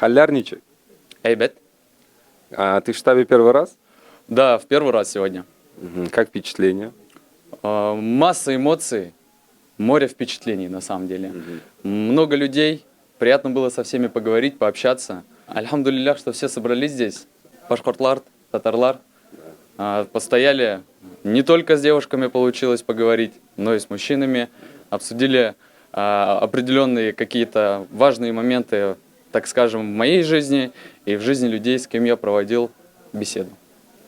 Халярничек. Эйбет. А ты в штабе первый раз? Да, в первый раз сегодня. Как впечатление? Масса эмоций, море впечатлений на самом деле. Много людей, приятно было со всеми поговорить, пообщаться. Альхамдулиллях, что все собрались здесь. Башкортлар, татарлар. Постояли, не только с девушками получилось поговорить, но и с мужчинами. Обсудили определенные какие-то важные моменты, так скажем, в моей жизни и в жизни людей, с кем я проводил беседу.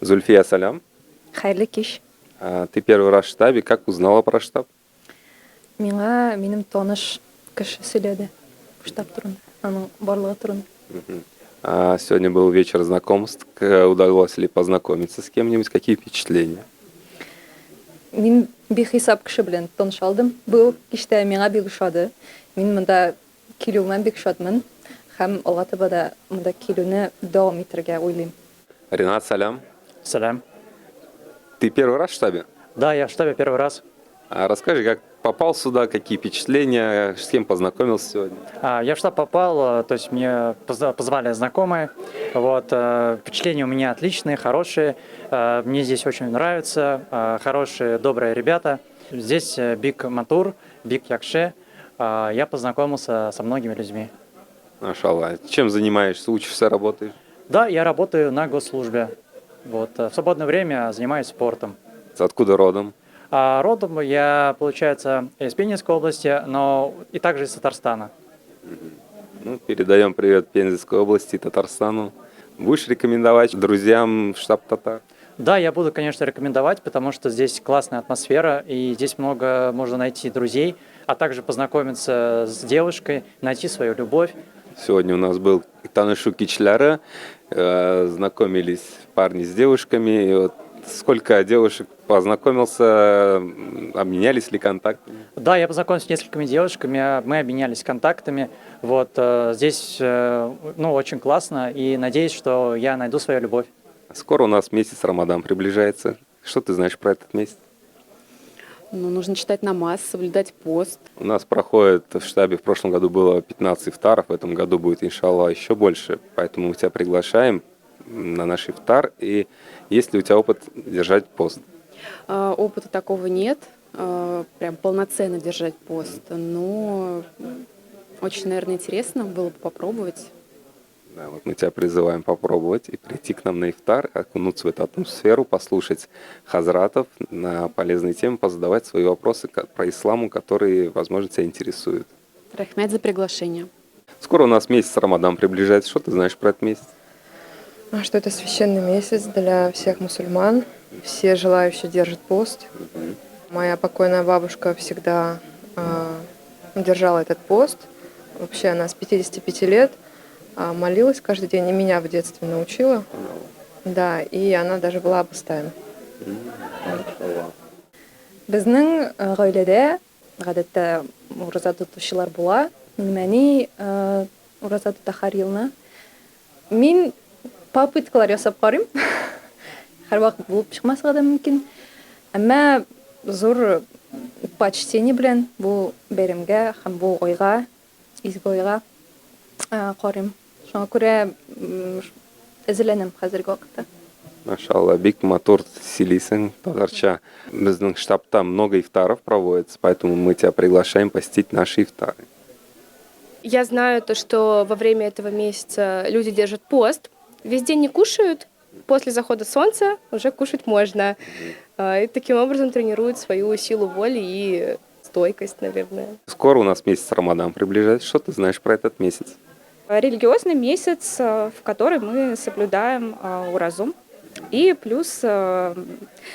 Зульфия, салям. Хайрлы кеш. Ты первый раз в штабе. Как узнала про штаб? Миңа минем таныш кеше сөйләде. Штаб турында. Аның барлыгы турында. Сегодня был вечер знакомств. Удалось ли познакомиться с кем-нибудь? Какие впечатления? Мин бихисап кеше белән таныш алдым. Бу кичтә миңа бик ошады. Мин монда килүемә бик шатмын. Һәм алга таба да монда килүне дәвам итәргә уйлыйм. Ренат, салям. Салям. Ты первый раз в штабе? Да, я в штабе первый раз. Расскажи, как попал сюда, какие впечатления, с кем познакомился сегодня? Я в штаб попал, то есть мне позвали знакомые. Вот, впечатления у меня отличные, хорошие. Мне здесь очень нравится. Хорошие, добрые ребята. Здесь Бик Матур, Бик Якше. Я познакомился со многими людьми. Машаллах. Чем занимаешься? Учишься, работаешь? Да, я работаю на госслужбе. Вот, в свободное время занимаюсь спортом. Откуда родом? Родом я, получается, из Пензенской области, но и также из Татарстана. Передаем привет Пензенской области и Татарстану. Будешь рекомендовать друзьям штаб татар? Да, я буду, конечно, рекомендовать, потому что здесь классная атмосфера, и здесь много можно найти друзей, а также познакомиться с девушкой, найти свою любовь. Сегодня у нас был Танышу Кичляры, знакомились парни с девушками. И вот сколько девушек познакомился, обменялись ли контактами? Да, я познакомился с несколькими девушками, мы обменялись контактами. Вот, здесь очень классно, и надеюсь, что я найду свою любовь. Скоро у нас месяц Рамадан приближается. Что ты знаешь про этот месяц? Нужно читать намаз, соблюдать пост. У нас проходит в штабе, в прошлом году было 15 ифтаров, в этом году будет, иншаллах, еще больше. Поэтому мы тебя приглашаем на наш ифтар. И есть ли у тебя опыт держать пост? Опыта такого нет, прям полноценно держать пост. Но очень, наверное, интересно было бы попробовать. Да, вот мы тебя призываем попробовать и прийти к нам на ифтар, окунуться в эту атмосферу, послушать хазратов на полезные темы, позадавать свои вопросы про ислам, которые, возможно, тебя интересуют. Рахмет за приглашение. Скоро у нас месяц Рамадан приближается. Что ты знаешь про этот месяц? Что это священный месяц для всех мусульман. Все желающие держат пост. Моя покойная бабушка всегда держала этот пост. Вообще она с 55 лет молилась каждый день, и меня в детстве научила. Да, и она даже была постоянно. Безнең гаиләдә гадәттә ураза тотучылар була. Мине ураза тота һәр елны. Мин попыткалар ясап карыйм. Һәрвакыт булып чыкмаска да мөмкин. Әмма зур почтение белән бу бәйрәмгә һәм бу айга, изге айга карыйм. Шуңа күрә әзерләнәм хәзерге вакытта. Машаллах, Бик Матур сөйлисең, татарча. Безнең штабта много ифтаров проводится, поэтому мы тебя приглашаем посетить наши ифтары. Я знаю то, что во время этого месяца люди держат пост, весь день не кушают, после захода солнца уже кушать можно. И таким образом тренируют свою силу воли и стойкость, наверное. Скоро у нас месяц Рамадан приближается. Что ты знаешь про этот месяц? Религиозный месяц, в который мы соблюдаем уразу. И плюс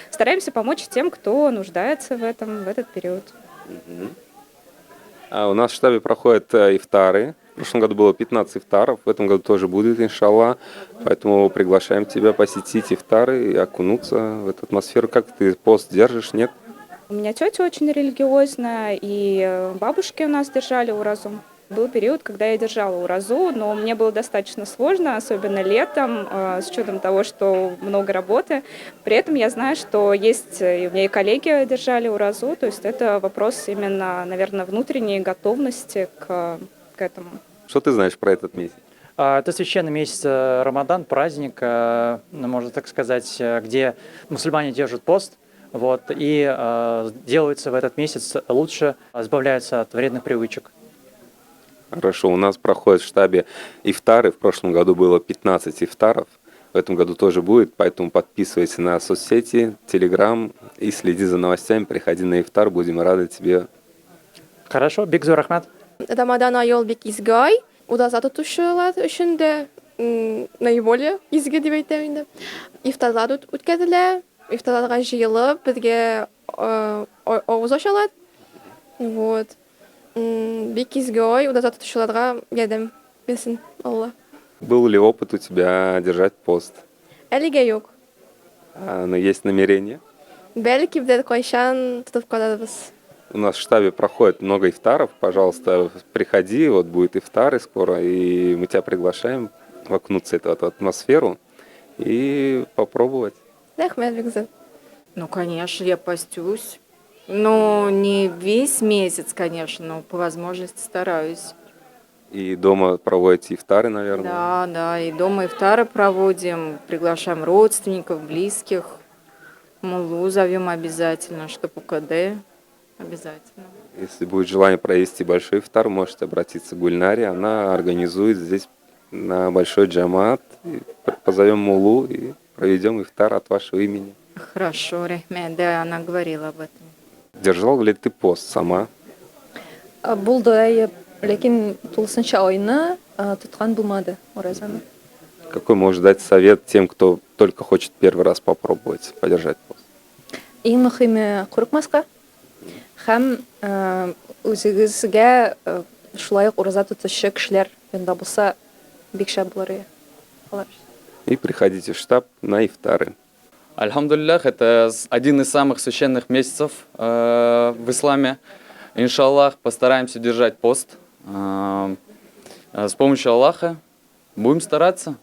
стараемся помочь тем, кто нуждается в этот период. У нас в штабе проходят ифтары. В прошлом году было 15 ифтаров, в этом году тоже будет, иншаллах. Поэтому приглашаем тебя посетить ифтары и окунуться в эту атмосферу. Как ты пост держишь, нет? У меня тетя очень религиозная, и бабушки у нас держали уразу. Был период, когда я держала уразу, но мне было достаточно сложно, особенно летом, с учетом того, что много работы. При этом я знаю, что есть, и у меня и коллеги держали уразу, то есть это вопрос именно, наверное, внутренней готовности к этому. Что ты знаешь про этот месяц? Это священный месяц Рамадан, праздник, можно так сказать, где мусульмане держат пост, вот, и делаются в этот месяц лучше, избавляются от вредных привычек. Хорошо, у нас проходит в штабе ифтары. В прошлом году было 15 ифтаров. В этом году тоже будет, поэтому подписывайся на соцсети, Телеграм и следи за новостями. Приходи на ифтар, будем рады тебе. Хорошо, Бигзу рахмат. Рамадан айыл бик изге ай. Ураза тотушулар өчен дә наиболее изге дип әйтәм инде. Ифтарлар үткәрелә, ифтарларга җыелып, бергә авыз ачалар. Вот. Бик изге ай, ураза тотушуларга ярдәм берсен Алла. Был ли опыт у тебя держать пост? Әлегә юк. Но есть намерение? Бәлки бер кайчан тотып каларбыз. У нас в штабе проходит много ифтаров. Пожалуйста, приходи, вот будет ифтары скоро, и мы тебя приглашаем окунуться в эту атмосферу и попробовать. Рәхмәт, Бигзат. Ну, конечно, я постюсь. Но не весь месяц, конечно, но по возможности стараюсь. И дома проводите ифтары, наверное? Да, и дома ифтары проводим, приглашаем родственников, близких. Мулу зовем обязательно, чтобы УКД обязательно. Если будет желание провести большой ифтар, можете обратиться к Гульнаре. Она организует здесь на большой джамаат. И позовем Мулу и проведем ифтар от вашего имени. Хорошо, рахмет, да, она говорила об этом. Держал ли ты пост сама? Булды, ләкин тулысынча айны тоткан булмады уразаны. Какой можешь дать совет тем, кто только хочет первый раз попробовать подержать пост? Иң мөһиме курыкмаска һәм үзегезгә шулай ук ураза тотучы кешеләр янда булса бик шәп булыр иде. Алар. И приходите в штаб на ифтары. Альхамдулиллах, это один из самых священных месяцев в исламе. Иншаллах, постараемся держать пост. С помощью Аллаха будем стараться.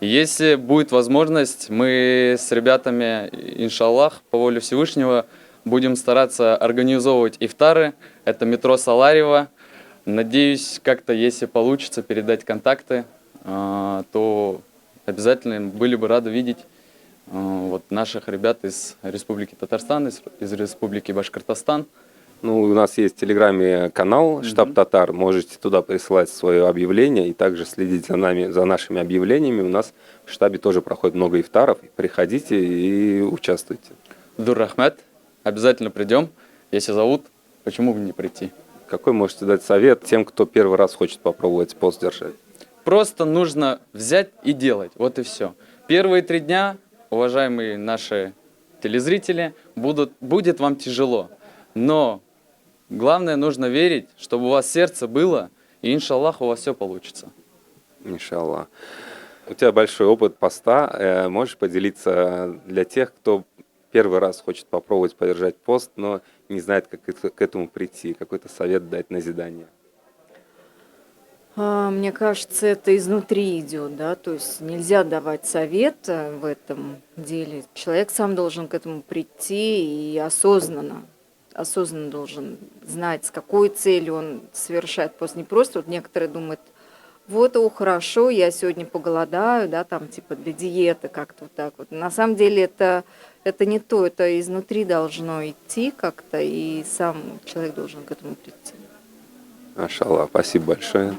Если будет возможность, мы с ребятами, иншаллах, по воле Всевышнего, будем стараться организовывать ифтары. Это метро Саларьево. Надеюсь, как-то, если получится передать контакты, то обязательно были бы рады видеть вот наших ребят из Республики Татарстан, из Республики Башкортостан. Ну, у нас есть в Телеграме канал «Штаб Татар». Можете туда присылать свое объявление и также следить за нами, за нашими объявлениями. У нас в штабе тоже проходит много ифтаров. Приходите и участвуйте. Дур-Рахмет. Обязательно придем. Если зовут, почему бы не прийти? Какой можете дать совет тем, кто первый раз хочет попробовать пост держать? Просто нужно взять и делать. Вот и все. Первые 3 дня, уважаемые наши телезрители, будет вам тяжело. Но главное, нужно верить, чтобы у вас сердце было, и иншаллах у вас все получится. Иншаллах. У тебя большой опыт поста. Можешь поделиться для тех, кто первый раз хочет попробовать подержать пост, но не знает, как к этому прийти, какой-то совет дать, назидание? Мне кажется, это изнутри идет, да, то есть нельзя давать совет в этом деле. Человек сам должен к этому прийти и осознанно должен знать, с какой целью он совершает пост. Не просто вот некоторые думают, вот, хорошо, я сегодня поголодаю, да, там типа для диеты как-то вот так вот. На самом деле это не то, это изнутри должно идти как-то, и сам человек должен к этому прийти. Машаллах, спасибо большое.